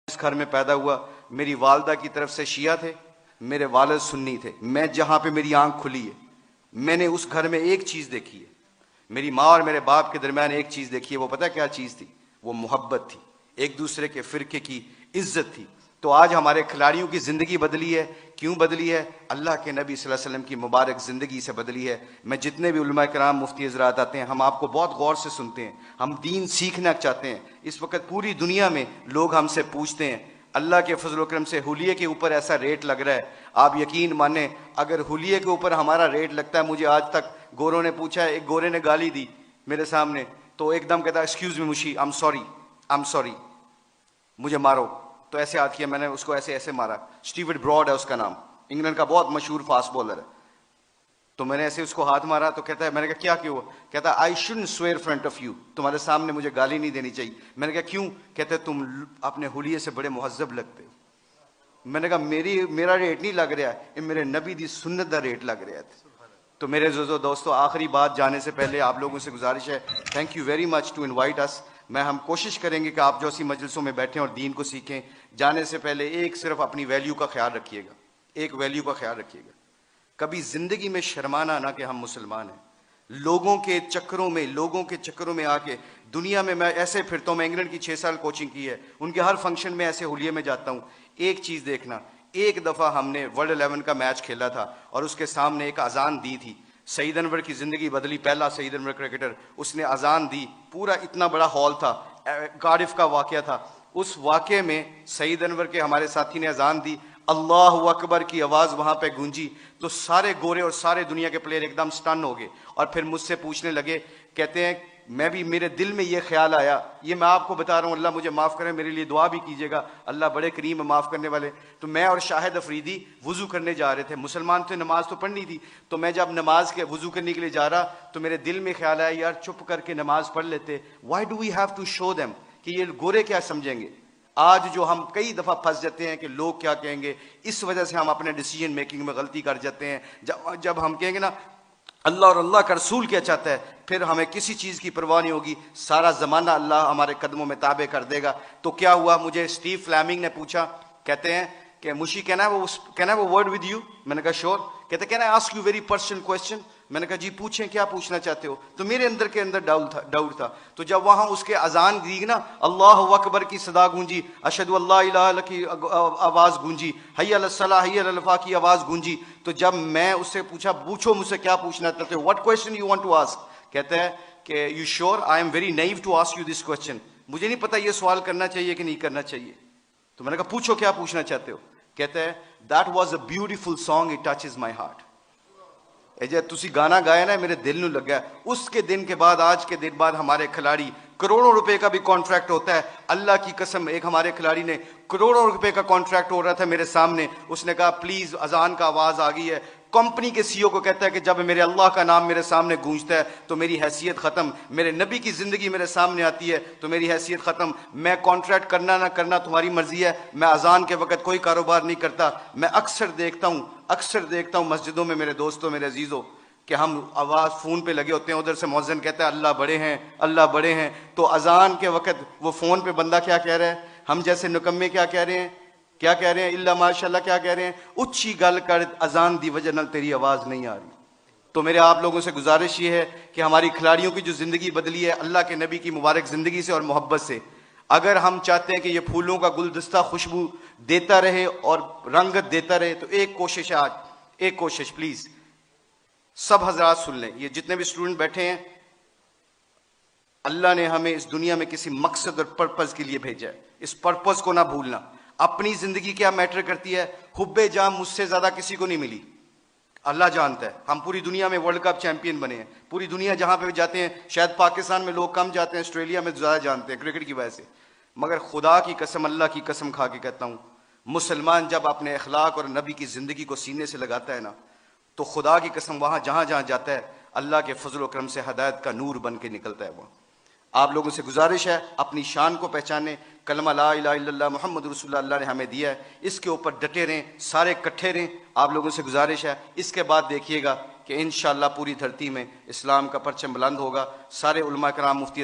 اس گھر میں پیدا ہوا، میری والدہ کی طرف سے شیعہ تھے، میرے والد سنی تھے۔ میں جہاں پہ میری آنکھ کھلی ہے، میں نے اس گھر میں ایک چیز دیکھی ہے، میری ماں اور میرے باپ کے درمیان ایک چیز دیکھی ہے۔ وہ پتہ کیا چیز تھی؟ وہ محبت تھی، ایک دوسرے کے فرقے کی عزت تھی۔ تو آج ہمارے کھلاڑیوں کی زندگی بدلی ہے۔ کیوں بدلی ہے؟ اللہ کے نبی صلی اللہ علیہ وسلم کی مبارک زندگی سے بدلی ہے۔ میں جتنے بھی علماء کرام، مفتی حضرات آتے ہیں، ہم آپ کو بہت غور سے سنتے ہیں، ہم دین سیکھنا چاہتے ہیں۔ اس وقت پوری دنیا میں لوگ ہم سے پوچھتے ہیں، اللہ کے فضل و کرم سے حلیے کے اوپر ایسا ریٹ لگ رہا ہے، آپ یقین مانیں اگر حلیے کے اوپر ہمارا ریٹ لگتا ہے، مجھے آج تک گوروں نے پوچھا ہے، ایک گورے نے گالی دی میرے سامنے تو ایک دم کہتا ایکسکیوز می مشی، آئی ایم سوری، مجھے مارو۔ تو ایسے ہاتھ کیا، میں نے اس کو ایسے ایسے مارا۔ اسٹیورٹ براڈ ہے اس کا نام، انگلینڈ کا بہت مشہور فاسٹ بولر ہے۔ تو میں نے ایسے اس کو ہاتھ مارا تو کہتا ہے، میں نے کہا کیا کیوں؟ کہتا ہے I shouldn't severe front of you, تمہارے سامنے مجھے گالی نہیں دینی چاہیے۔ میں نے کہا کیوں؟ کہتے ہیں تم اپنے حلیے سے بڑے مہذب لگتے ہو۔ میں نے کہا میرا ریٹ نہیں لگ رہا ہے، یہ میرے نبی دی سنت دا ریٹ لگ رہا ہے۔ تو میرے عزیزو دوستو، آخری بات جانے سے پہلے آپ لوگوں سے گزارش ہے، thank you very much to invite us. ہم کوشش کریں گے کہ آپ جو اسی مجلسوں میں بیٹھیں اور دین کو سیکھیں۔ جانے سے پہلے ایک صرف اپنی ویلیو کا خیال رکھیے گا، ایک ویلیو کا خیال رکھیے گا، کبھی زندگی میں شرمانا نہ کہ ہم مسلمان ہیں۔ لوگوں کے چکروں میں آ کے دنیا میں ایسے پھرتا ہوں، میں انگلینڈ کی 6 سال کوچنگ کی ہے، ان کے ہر فنکشن میں ایسے حلیے میں جاتا ہوں۔ ایک چیز دیکھنا، ایک دفعہ ہم نے ورلڈ 11 کا میچ کھیلا تھا اور اس کے سامنے ایک اذان دی تھی۔ سعید انور کی زندگی بدلی، پہلا سعید انور کرکٹر، اس نے اذان دی، پورا اتنا بڑا ہال تھا، کارڈف کا واقعہ تھا۔ اس واقعے میں سعید انور کے ہمارے ساتھی نے اذان دی، اللہ اکبر کی آواز وہاں پہ گونجی تو سارے گورے اور سارے دنیا کے پلیئر ایک دم سٹن ہو گئے اور پھر مجھ سے پوچھنے لگے، کہتے ہیں میرے دل میں یہ خیال آیا، یہ میں آپ کو بتا رہا ہوں، اللہ مجھے معاف کرے، میرے لیے دعا بھی کیجیے گا، اللہ بڑے کریم ہے معاف کرنے والے۔ تو میں اور شاہد افریدی وضو کرنے جا رہے تھے، مسلمان تھے، نماز تو پڑھنی تھی۔ تو میں جب نماز کے وضو کرنے کے لیے جا رہا تو میرے دل میں خیال آیا، یار چپ کر کے نماز پڑھ لیتے، why do we have to show them, کہ یہ گورے کیا سمجھیں گے۔ آج جو ہم کئی دفعہ پھنس جاتے ہیں کہ لوگ کیا کہیں گے، اس وجہ سے ہم اپنے ڈیسیجن میکنگ میں غلطی کر جاتے ہیں۔ جب ہم کہیں گے نا اللہ اور اللہ کا رسول کیا چاہتا ہے، پھر ہمیں کسی چیز کی پرواہ نہیں ہوگی، سارا زمانہ اللہ ہمارے قدموں میں تابع کر دے گا۔ تو کیا ہوا، مجھے اسٹیو فلیمنگ نے پوچھا، کہتے ہیں کہ مشی کہنا ہے وہ ورڈ ود یو؟ میں نے کہا شور۔ کہتے can I ask you very personal question? میں نے کہا جی پوچھیں، کیا پوچھنا چاہتے ہو؟ تو میرے اندر کے اندر ڈاؤٹ تھا۔ تو جب وہاں اس کے اذان دی نا، اللہ اکبر کی صدا گونجی، اشہد اللہ الہ الا اللہ کی آواز گونجی، حی علی الصلاۃ حی علی الفلاح کی آواز گونجی، تو جب میں اس سے پوچھو مجھ سے کیا پوچھنا چاہتے ہو، what question you want to ask? کہتا ہے کہ you sure I am very new to ask you this question, مجھے نہیں پتا یہ سوال کرنا چاہیے کہ نہیں کرنا چاہیے۔ تو میں نے کہا پوچھو کیا پوچھنا چاہتے ہو؟ کہتا ہے that was a beautiful song, it touches my heart. جی تسی گانا گایا نا، میرے دل نو لگا۔ اس کے دن کے بعد، آج کے دن بعد ہمارے کھلاڑی کروڑوں روپے کا بھی کانٹریکٹ ہوتا ہے، اللہ کی قسم۔ ایک ہمارے کھلاڑی نے کروڑوں روپے کا کانٹریکٹ ہو رہا تھا میرے سامنے، اس نے کہا پلیز اذان کا آواز آ گئی ہے۔ کمپنی کے سی او کو کہتا ہے کہ جب میرے اللہ کا نام میرے سامنے گونجتا ہے تو میری حیثیت ختم، میرے نبی کی زندگی میرے سامنے آتی ہے تو میری حیثیت ختم۔ میں کانٹریکٹ کرنا نہ کرنا تمہاری مرضی ہے، میں اذان کے وقت کوئی کاروبار نہیں کرتا۔ میں اکثر دیکھتا ہوں مسجدوں میں میرے دوستوں، میرے عزیزوں، کہ ہم آواز فون پہ لگے ہوتے ہیں، ادھر سے مؤذن کہتا ہے اللہ بڑے ہیں، اللہ بڑے ہیں، تو اذان کے وقت وہ فون پہ بندہ کیا کہہ رہا ہے، ہم جیسے نکمے کیا کہہ رہے ہیں، اللہ ماشاء اللہ کیا کہہ رہے ہیں، اچھی گل کر اذان دی وجہ نال تیری آواز نہیں آ رہی۔ تو میرے آپ لوگوں سے گزارش یہ ہے کہ ہماری کھلاڑیوں کی جو زندگی بدلی ہے اللہ کے نبی کی مبارک زندگی سے اور محبت سے، اگر ہم چاہتے ہیں کہ یہ پھولوں کا گلدستہ خوشبو دیتا رہے اور رنگت دیتا رہے، تو ایک کوشش ہے، آج ایک کوشش پلیز سب حضرات سن لیں، یہ جتنے بھی اسٹوڈنٹ بیٹھے ہیں، اللہ نے ہمیں اس دنیا میں کسی مقصد اور پرپز کے لیے بھیجا ہے، اس پرپز کو نہ بھولنا۔ اپنی زندگی کیا میٹر کرتی ہے؟ حب جاں مجھ سے زیادہ کسی کو نہیں ملی، اللہ جانتا ہے۔ ہم پوری دنیا میں ورلڈ کپ چیمپئن بنے ہیں، پوری دنیا جہاں پہ جاتے ہیں، شاید پاکستان میں لوگ کم جاتے ہیں، آسٹریلیا میں زیادہ جانتے ہیں کرکٹ کی وجہ سے، مگر خدا کی قسم، اللہ کی قسم کھا کے کہتا ہوں، مسلمان جب اپنے اخلاق اور نبی کی زندگی کو سینے سے لگاتا ہے نا، تو خدا کی قسم وہاں جہاں جاتا ہے اللہ کے فضل و کرم سے ہدایت کا نور بن کے نکلتا ہے۔ وہ آپ لوگوں سے گزارش ہے، اپنی شان کو پہچانے، کلمہ لا الہ الا اللہ محمد رسول اللہ نے ہمیں دیا ہے، اس کے اوپر ڈٹے رہیں، سارے اکٹھے رہیں۔ آپ لوگوں سے گزارش ہے، اس کے بعد دیکھیے گا کہ انشاءاللہ پوری دھرتی میں اسلام کا پرچم بلند ہوگا۔ سارے علماء کرام، مفتی